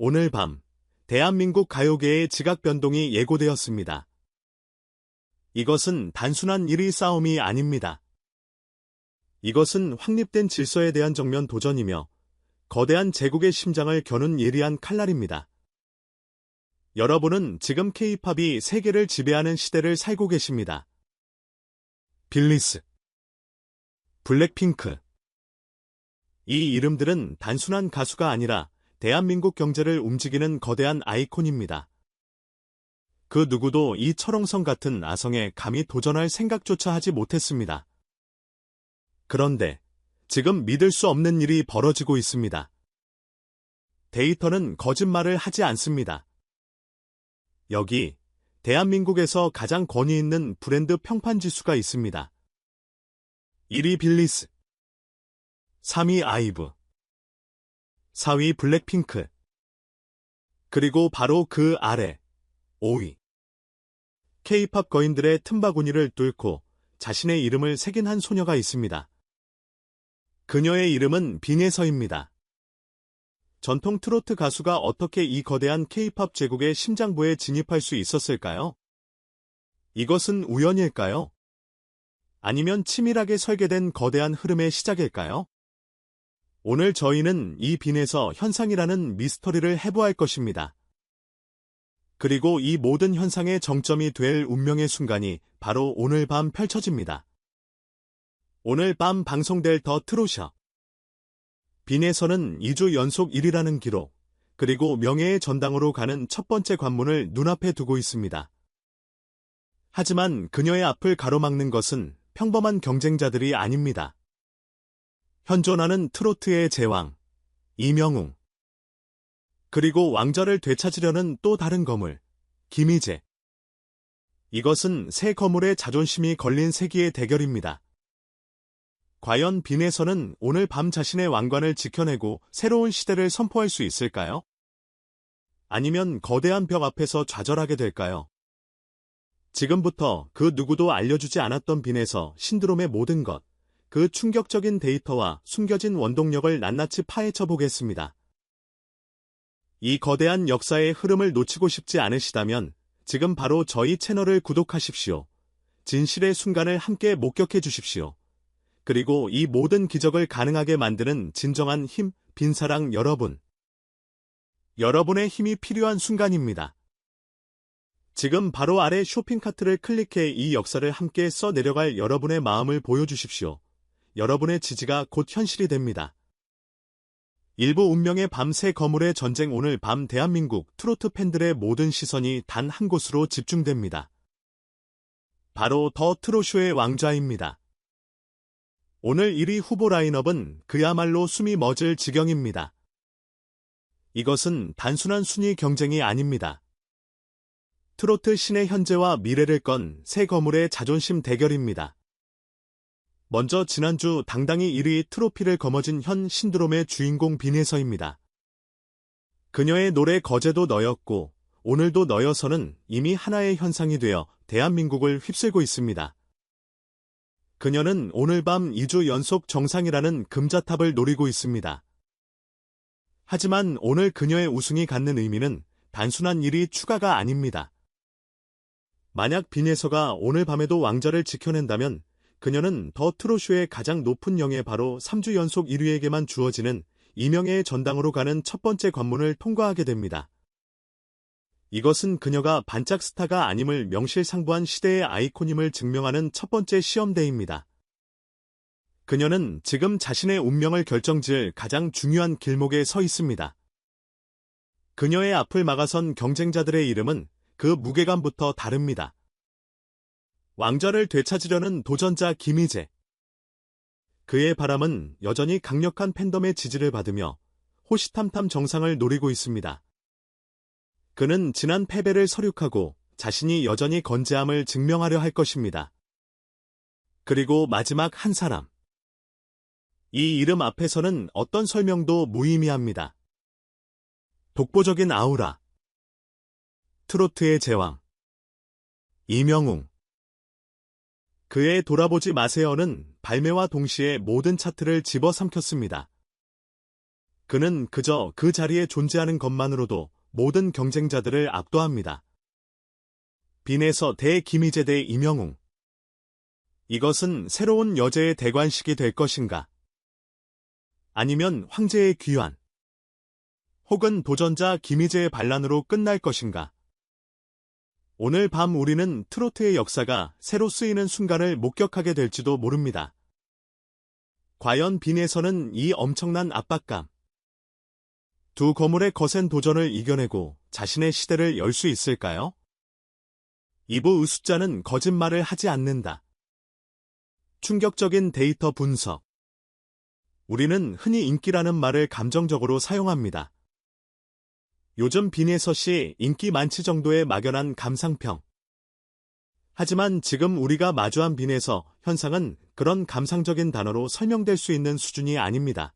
오늘 밤, 대한민국 가요계의 지각 변동이 예고되었습니다. 이것은 단순한 1위 싸움이 아닙니다. 이것은 확립된 질서에 대한 정면 도전이며 거대한 제국의 심장을 겨눈 예리한 칼날입니다. 여러분은 지금 K-팝이 세계를 지배하는 시대를 살고 계십니다. 빌리스, 블랙핑크. 이 이름들은 단순한 가수가 아니라 대한민국 경제를 움직이는 거대한 아이콘입니다. 그 누구도 이 철옹성 같은 아성에 감히 도전할 생각조차 하지 못했습니다. 그런데 지금 믿을 수 없는 일이 벌어지고 있습니다. 데이터는 거짓말을 하지 않습니다. 여기 대한민국에서 가장 권위 있는 브랜드 평판지수가 있습니다. 1위 빌리스, 3위 아이브, 4위 블랙핑크, 그리고 바로 그 아래 5위. K-팝 거인들의 틈바구니를 뚫고 자신의 이름을 새긴 한 소녀가 있습니다. 그녀의 이름은 빈예서입니다. 전통 트로트 가수가 어떻게 이 거대한 K-팝 제국의 심장부에 진입할 수 있었을까요? 이것은 우연일까요? 아니면 치밀하게 설계된 거대한 흐름의 시작일까요? 오늘 저희는 이 빈예서 현상이라는 미스터리를 해부할 것입니다. 그리고 이 모든 현상의 정점이 될 운명의 순간이 바로 오늘 밤 펼쳐집니다. 오늘 밤 방송될 더 트롯이요. 빈예서는 2주 연속 1위라는 기록, 그리고 명예의 전당으로 가는 첫 번째 관문을 눈앞에 두고 있습니다. 하지만 그녀의 앞을 가로막는 것은 평범한 경쟁자들이 아닙니다. 현존하는 트로트의 제왕, 이명웅. 그리고 왕좌를 되찾으려는 또 다른 거물, 김희재. 이것은 새 거물의 자존심이 걸린 세기의 대결입니다. 과연 빈예서는 오늘 밤 자신의 왕관을 지켜내고 새로운 시대를 선포할 수 있을까요? 아니면 거대한 벽 앞에서 좌절하게 될까요? 지금부터 그 누구도 알려주지 않았던 빈예서 신드롬의 모든 것, 그 충격적인 데이터와 숨겨진 원동력을 낱낱이 파헤쳐 보겠습니다. 이 거대한 역사의 흐름을 놓치고 싶지 않으시다면 지금 바로 저희 채널을 구독하십시오. 진실의 순간을 함께 목격해 주십시오. 그리고 이 모든 기적을 가능하게 만드는 진정한 힘, 빈사랑 여러분. 여러분의 힘이 필요한 순간입니다. 지금 바로 아래 쇼핑카트를 클릭해 이 역사를 함께 써 내려갈 여러분의 마음을 보여주십시오. 여러분의 지지가 곧 현실이 됩니다. 일부 운명의 밤새 거물의 전쟁. 오늘 밤 대한민국 트로트 팬들의 모든 시선이 단 한 곳으로 집중됩니다. 바로 더 트롯쇼의 왕좌입니다. 오늘 1위 후보 라인업은 그야말로 숨이 멎을 지경입니다. 이것은 단순한 순위 경쟁이 아닙니다. 트로트 신의 현재와 미래를 건 새 거물의 자존심 대결입니다. 먼저 지난주 당당히 1위 트로피를 거머쥔 현 신드롬의 주인공 빈예서입니다. 그녀의 노래 거제도 너였고 오늘도 너여서는 이미 하나의 현상이 되어 대한민국을 휩쓸고 있습니다. 그녀는 오늘 밤 2주 연속 정상이라는 금자탑을 노리고 있습니다. 하지만 오늘 그녀의 우승이 갖는 의미는 단순한 1위 추가가 아닙니다. 만약 빈예서가 오늘 밤에도 왕좌를 지켜낸다면 그녀는 더 트롯쇼의 가장 높은 영예 바로 3주 연속 1위에게만 주어지는 이명예의 전당으로 가는 첫 번째 관문을 통과하게 됩니다. 이것은 그녀가 반짝 스타가 아님을 명실상부한 시대의 아이콘임을 증명하는 첫 번째 시험대입니다. 그녀는 지금 자신의 운명을 결정지을 가장 중요한 길목에 서 있습니다. 그녀의 앞을 막아선 경쟁자들의 이름은 그 무게감부터 다릅니다. 왕좌를 되찾으려는 도전자 김희재. 그의 바람은 여전히 강력한 팬덤의 지지를 받으며 호시탐탐 정상을 노리고 있습니다. 그는 지난 패배를 설육하고 자신이 여전히 건재함을 증명하려 할 것입니다. 그리고 마지막 한 사람. 이 이름 앞에서는 어떤 설명도 무의미합니다. 독보적인 아우라. 트로트의 제왕. 이명웅. 그의 돌아보지 마세요는 발매와 동시에 모든 차트를 집어삼켰습니다. 그는 그저 그 자리에 존재하는 것만으로도 모든 경쟁자들을 압도합니다. 빈에서 대기미제 대 이명웅. 이것은 새로운 여제의 대관식이 될 것인가? 아니면 황제의 귀환? 혹은 도전자 기미제의 반란으로 끝날 것인가? 오늘 밤 우리는 트로트의 역사가 새로 쓰이는 순간을 목격하게 될지도 모릅니다. 과연 빈에서는 이 엄청난 압박감, 두 거물의 거센 도전을 이겨내고 자신의 시대를 열 수 있을까요? 2부 의숫자는 거짓말을 하지 않는다. 충격적인 데이터 분석. 우리는 흔히 인기라는 말을 감정적으로 사용합니다. 요즘 빈에서시 인기 많지 정도의 막연한 감상평. 하지만 지금 우리가 마주한 빈에서 현상은 그런 감상적인 단어로 설명될 수 있는 수준이 아닙니다.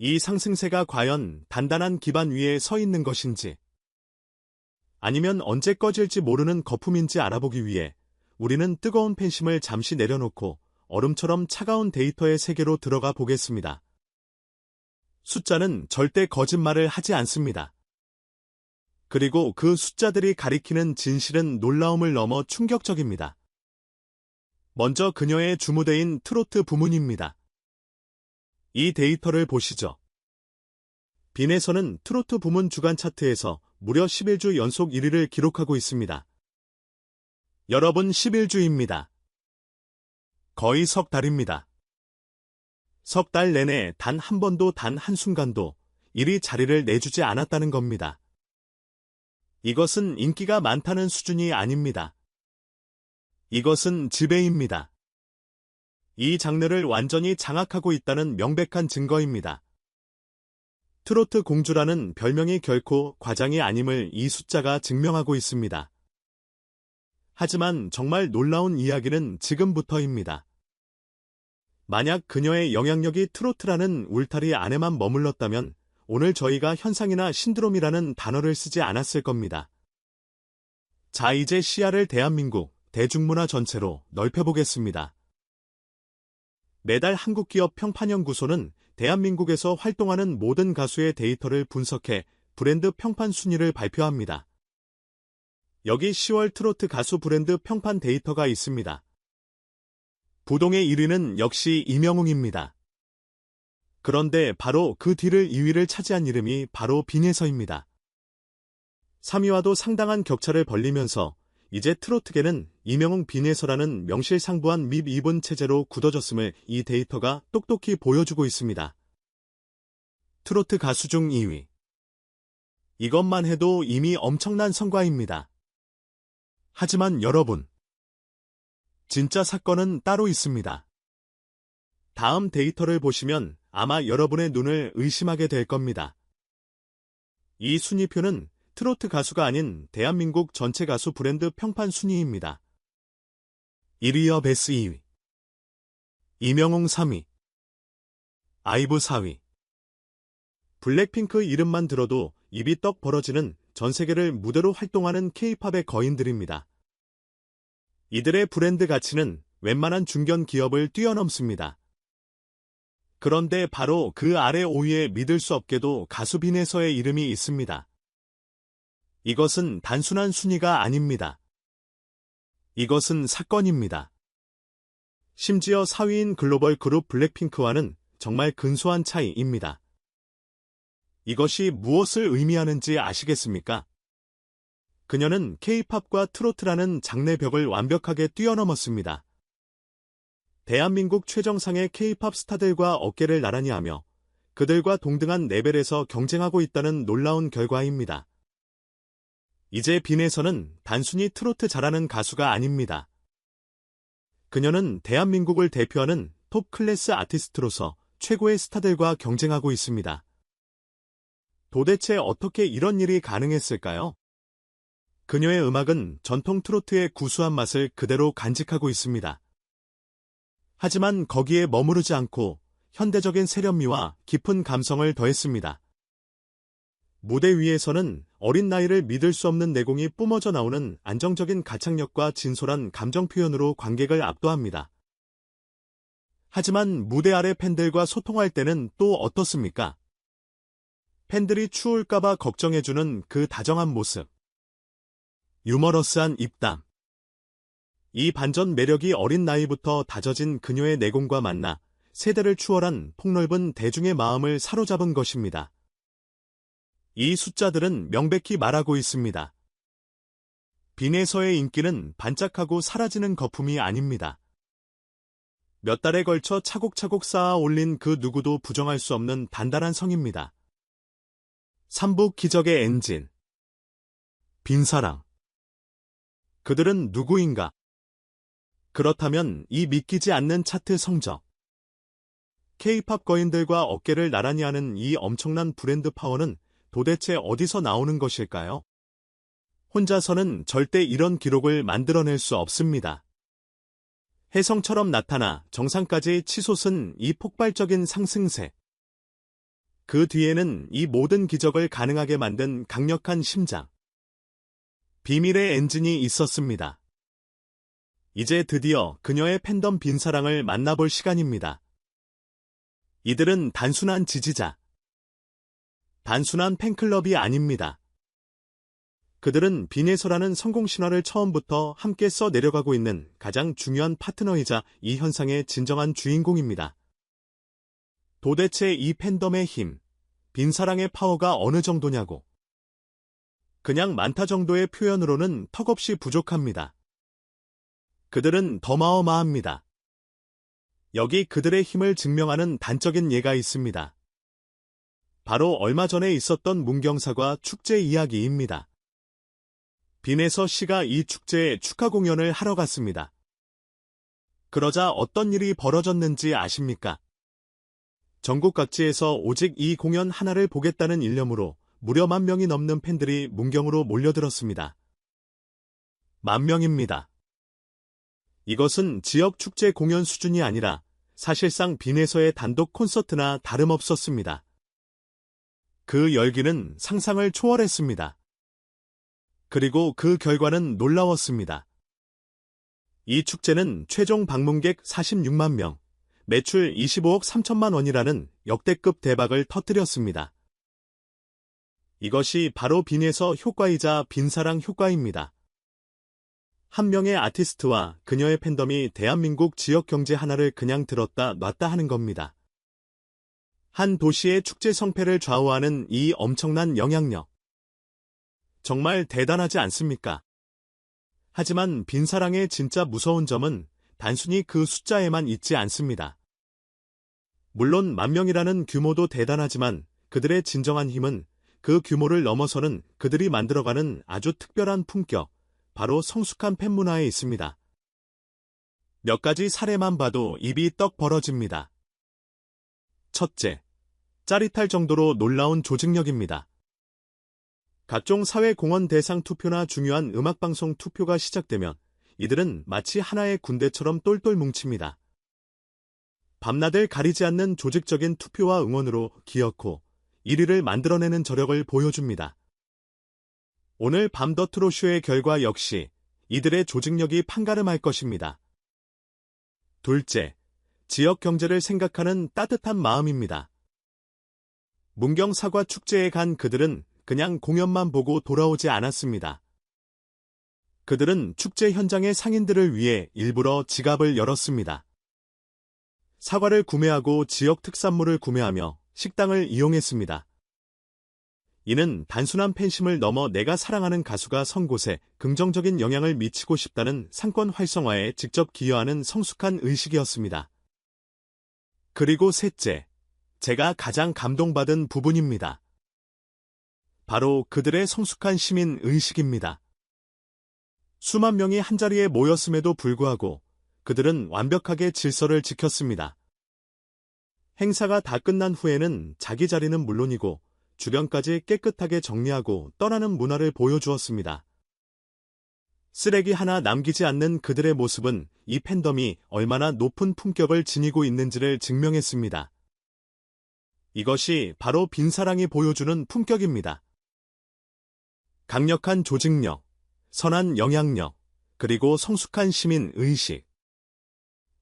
이 상승세가 과연 단단한 기반 위에 서 있는 것인지, 아니면 언제 꺼질지 모르는 거품인지 알아보기 위해 우리는 뜨거운 팬심을 잠시 내려놓고 얼음처럼 차가운 데이터의 세계로 들어가 보겠습니다. 숫자는 절대 거짓말을 하지 않습니다. 그리고 그 숫자들이 가리키는 진실은 놀라움을 넘어 충격적입니다. 먼저 그녀의 주무대인 트로트 부문입니다. 이 데이터를 보시죠. 빈에서는 트로트 부문 주간 차트에서 무려 11주 연속 1위를 기록하고 있습니다. 여러분 11주입니다. 거의 석 달입니다. 석 달 내내 단 한 번도 단 한순간도 1위 자리를 내주지 않았다는 겁니다. 이것은 인기가 많다는 수준이 아닙니다. 이것은 지배입니다. 이 장르를 완전히 장악하고 있다는 명백한 증거입니다. 트로트 공주라는 별명이 결코 과장이 아님을 이 숫자가 증명하고 있습니다. 하지만 정말 놀라운 이야기는 지금부터입니다. 만약 그녀의 영향력이 트로트라는 울타리 안에만 머물렀다면 오늘 저희가 현상이나 신드롬이라는 단어를 쓰지 않았을 겁니다. 자, 이제 시야를 대한민국, 대중문화 전체로 넓혀보겠습니다. 매달 한국기업 평판연구소는 대한민국에서 활동하는 모든 가수의 데이터를 분석해 브랜드 평판 순위를 발표합니다. 여기 10월 트로트 가수 브랜드 평판 데이터가 있습니다. 부동의 1위는 역시 이명웅입니다. 그런데 바로 그 뒤를 2위를 차지한 이름이 바로 빈에서입니다. 3위와도 상당한 격차를 벌리면서 이제 트로트계는 이명웅 빈에서라는 명실상부한 밉 이분 체제로 굳어졌음을 이 데이터가 똑똑히 보여주고 있습니다. 트로트 가수 중 2위. 이것만 해도 이미 엄청난 성과입니다. 하지만 여러분, 진짜 사건은 따로 있습니다. 다음 데이터를 보시면 아마 여러분의 눈을 의심하게 될 겁니다. 이 순위표는 트로트 가수가 아닌 대한민국 전체 가수 브랜드 평판 순위입니다. 1위여 베스 2위, 이명웅 3위, 아이브 4위. 블랙핑크 이름만 들어도 입이 떡 벌어지는 전 세계를 무대로 활동하는 K-팝의 거인들입니다. 이들의 브랜드 가치는 웬만한 중견 기업을 뛰어넘습니다. 그런데 바로 그 아래 5위에 믿을 수 없게도 가수 빈에서의 이름이 있습니다. 이것은 단순한 순위가 아닙니다. 이것은 사건입니다. 심지어 4위인 글로벌 그룹 블랙핑크와는 정말 근소한 차이입니다. 이것이 무엇을 의미하는지 아시겠습니까? 그녀는 K-팝과 트로트라는 장르 벽을 완벽하게 뛰어넘었습니다. 대한민국 최정상의 K-팝 스타들과 어깨를 나란히 하며 그들과 동등한 레벨에서 경쟁하고 있다는 놀라운 결과입니다. 이제 빈에서는 단순히 트로트 잘하는 가수가 아닙니다. 그녀는 대한민국을 대표하는 톱 클래스 아티스트로서 최고의 스타들과 경쟁하고 있습니다. 도대체 어떻게 이런 일이 가능했을까요? 그녀의 음악은 전통 트로트의 구수한 맛을 그대로 간직하고 있습니다. 하지만 거기에 머무르지 않고 현대적인 세련미와 깊은 감성을 더했습니다. 무대 위에서는 어린 나이를 믿을 수 없는 내공이 뿜어져 나오는 안정적인 가창력과 진솔한 감정 표현으로 관객을 압도합니다. 하지만 무대 아래 팬들과 소통할 때는 또 어떻습니까? 팬들이 추울까봐 걱정해주는 그 다정한 모습. 유머러스한 입담. 이 반전 매력이 어린 나이부터 다져진 그녀의 내공과 만나 세대를 추월한 폭넓은 대중의 마음을 사로잡은 것입니다. 이 숫자들은 명백히 말하고 있습니다. 빈에서의 인기는 반짝하고 사라지는 거품이 아닙니다. 몇 달에 걸쳐 차곡차곡 쌓아 올린 그 누구도 부정할 수 없는 단단한 성입니다. 3부 기적의 엔진. 빈사랑. 그들은 누구인가? 그렇다면 이 믿기지 않는 차트 성적. K-팝 거인들과 어깨를 나란히 하는 이 엄청난 브랜드 파워는 도대체 어디서 나오는 것일까요? 혼자서는 절대 이런 기록을 만들어낼 수 없습니다. 혜성처럼 나타나 정상까지 치솟은 이 폭발적인 상승세. 그 뒤에는 이 모든 기적을 가능하게 만든 강력한 심장. 비밀의 엔진이 있었습니다. 이제 드디어 그녀의 팬덤 빈사랑을 만나볼 시간입니다. 이들은 단순한 지지자, 단순한 팬클럽이 아닙니다. 그들은 빈에서라는 성공 신화를 처음부터 함께 써 내려가고 있는 가장 중요한 파트너이자 이 현상의 진정한 주인공입니다. 도대체 이 팬덤의 힘, 빈사랑의 파워가 어느 정도냐고. 그냥 많다 정도의 표현으로는 턱없이 부족합니다. 그들은 더마어마합니다. 여기 그들의 힘을 증명하는 단적인 예가 있습니다. 바로 얼마 전에 있었던 문경사과 축제 이야기입니다. 빈에서 씨가 이 축제에 축하 공연을 하러 갔습니다. 그러자 어떤 일이 벌어졌는지 아십니까? 전국 각지에서 오직 이 공연 하나를 보겠다는 일념으로 무려 10,000명이 넘는 팬들이 문경으로 몰려들었습니다. 10,000명입니다. 이것은 지역 축제 공연 수준이 아니라 사실상 빈에서의 단독 콘서트나 다름없었습니다. 그 열기는 상상을 초월했습니다. 그리고 그 결과는 놀라웠습니다. 이 축제는 최종 방문객 46만 명, 매출 25억 3천만 원이라는 역대급 대박을 터뜨렸습니다. 이것이 바로 빈에서 효과이자 빈사랑 효과입니다. 한 명의 아티스트와 그녀의 팬덤이 대한민국 지역 경제 하나를 그냥 들었다 놨다 하는 겁니다. 한 도시의 축제 성패를 좌우하는 이 엄청난 영향력. 정말 대단하지 않습니까? 하지만 빈사랑의 진짜 무서운 점은 단순히 그 숫자에만 있지 않습니다. 물론 10,000명이라는 규모도 대단하지만 그들의 진정한 힘은 그 규모를 넘어서는 그들이 만들어가는 아주 특별한 품격, 바로 성숙한 팬문화에 있습니다. 몇 가지 사례만 봐도 입이 떡 벌어집니다. 첫째, 짜릿할 정도로 놀라운 조직력입니다. 각종 사회공헌 대상 투표나 중요한 음악방송 투표가 시작되면 이들은 마치 하나의 군대처럼 똘똘 뭉칩니다. 밤낮을 가리지 않는 조직적인 투표와 응원으로 기어코 1위를 만들어내는 저력을 보여줍니다. 오늘 밤 더 트롯쇼의 결과 역시 이들의 조직력이 판가름할 것입니다. 둘째, 지역 경제를 생각하는 따뜻한 마음입니다. 문경 사과 축제에 간 그들은 그냥 공연만 보고 돌아오지 않았습니다. 그들은 축제 현장의 상인들을 위해 일부러 지갑을 열었습니다. 사과를 구매하고 지역 특산물을 구매하며 식당을 이용했습니다. 이는 단순한 팬심을 넘어 내가 사랑하는 가수가 선 곳에 긍정적인 영향을 미치고 싶다는 상권 활성화에 직접 기여하는 성숙한 의식이었습니다. 그리고 셋째, 제가 가장 감동받은 부분입니다. 바로 그들의 성숙한 시민 의식입니다. 수만 명이 한자리에 모였음에도 불구하고 그들은 완벽하게 질서를 지켰습니다. 행사가 다 끝난 후에는 자기 자리는 물론이고 주변까지 깨끗하게 정리하고 떠나는 문화를 보여주었습니다. 쓰레기 하나 남기지 않는 그들의 모습은 이 팬덤이 얼마나 높은 품격을 지니고 있는지를 증명했습니다. 이것이 바로 빈사랑이 보여주는 품격입니다. 강력한 조직력, 선한 영향력, 그리고 성숙한 시민 의식.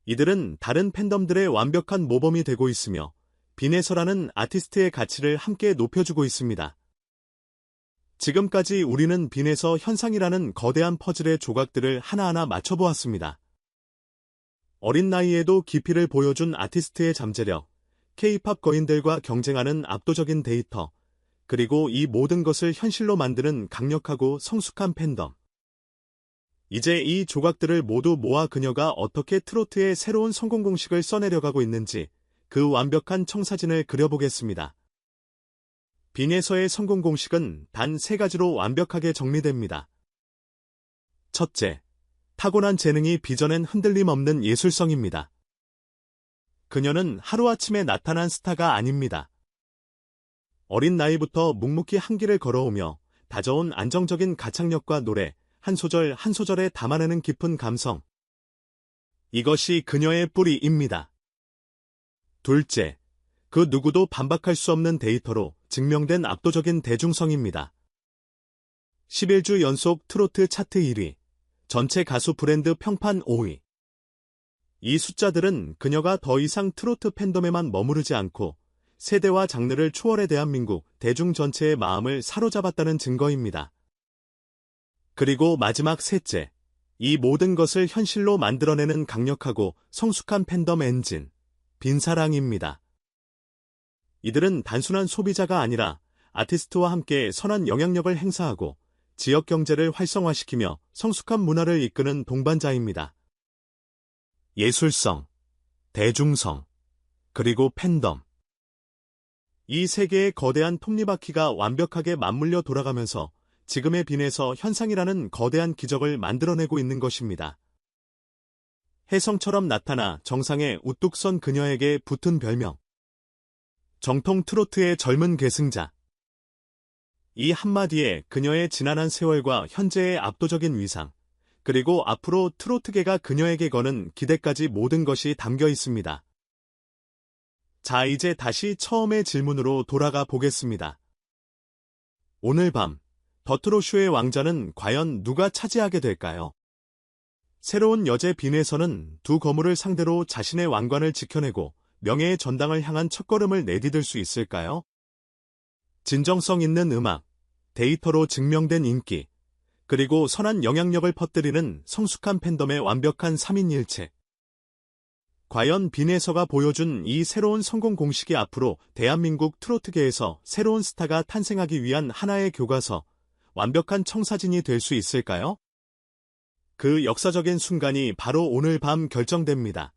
이들은 다른 팬덤들의 완벽한 모범이 되고 있으며 빈에서라는 아티스트의 가치를 함께 높여주고 있습니다. 지금까지 우리는 빈에서 현상이라는 거대한 퍼즐의 조각들을 하나하나 맞춰보았습니다. 어린 나이에도 깊이를 보여준 아티스트의 잠재력, K-팝 거인들과 경쟁하는 압도적인 데이터, 그리고 이 모든 것을 현실로 만드는 강력하고 성숙한 팬덤. 이제 이 조각들을 모두 모아 그녀가 어떻게 트로트의 새로운 성공 공식을 써내려가고 있는지 그 완벽한 청사진을 그려보겠습니다. 빈에서의 성공 공식은 단 3가지로 완벽하게 정리됩니다. 첫째, 타고난 재능이 빚어낸 흔들림 없는 예술성입니다. 그녀는 하루아침에 나타난 스타가 아닙니다. 어린 나이부터 묵묵히 한 길을 걸어오며 다져온 안정적인 가창력과 노래, 한 소절 한 소절에 담아내는 깊은 감성. 이것이 그녀의 뿌리입니다. 둘째, 그 누구도 반박할 수 없는 데이터로 증명된 압도적인 대중성입니다. 11주 연속 트로트 차트 1위, 전체 가수 브랜드 평판 5위. 이 숫자들은 그녀가 더 이상 트로트 팬덤에만 머무르지 않고 세대와 장르를 초월해 대한민국 대중 전체의 마음을 사로잡았다는 증거입니다. 그리고 마지막 셋째, 이 모든 것을 현실로 만들어내는 강력하고 성숙한 팬덤 엔진, 빈사랑입니다. 이들은 단순한 소비자가 아니라 아티스트와 함께 선한 영향력을 행사하고 지역 경제를 활성화시키며 성숙한 문화를 이끄는 동반자입니다. 예술성, 대중성, 그리고 팬덤. 이 세 개의 거대한 톱니바퀴가 완벽하게 맞물려 돌아가면서 지금의 빈에서 현상이라는 거대한 기적을 만들어내고 있는 것입니다. 혜성처럼 나타나 정상에 우뚝 선 그녀에게 붙은 별명. 정통 트로트의 젊은 계승자. 이 한마디에 그녀의 지난한 세월과 현재의 압도적인 위상, 그리고 앞으로 트로트계가 그녀에게 거는 기대까지 모든 것이 담겨 있습니다. 자, 이제 다시 처음의 질문으로 돌아가 보겠습니다. 오늘 밤, 더트로쇼의 왕자는 과연 누가 차지하게 될까요? 새로운 여제 빈에서는 두 거물을 상대로 자신의 왕관을 지켜내고 명예의 전당을 향한 첫걸음을 내디딜 수 있을까요? 진정성 있는 음악, 데이터로 증명된 인기, 그리고 선한 영향력을 퍼뜨리는 성숙한 팬덤의 완벽한 3인일체. 과연 빈에서가 보여준 이 새로운 성공 공식이 앞으로 대한민국 트로트계에서 새로운 스타가 탄생하기 위한 하나의 교과서, 완벽한 청사진이 될 수 있을까요? 그 역사적인 순간이 바로 오늘 밤 결정됩니다.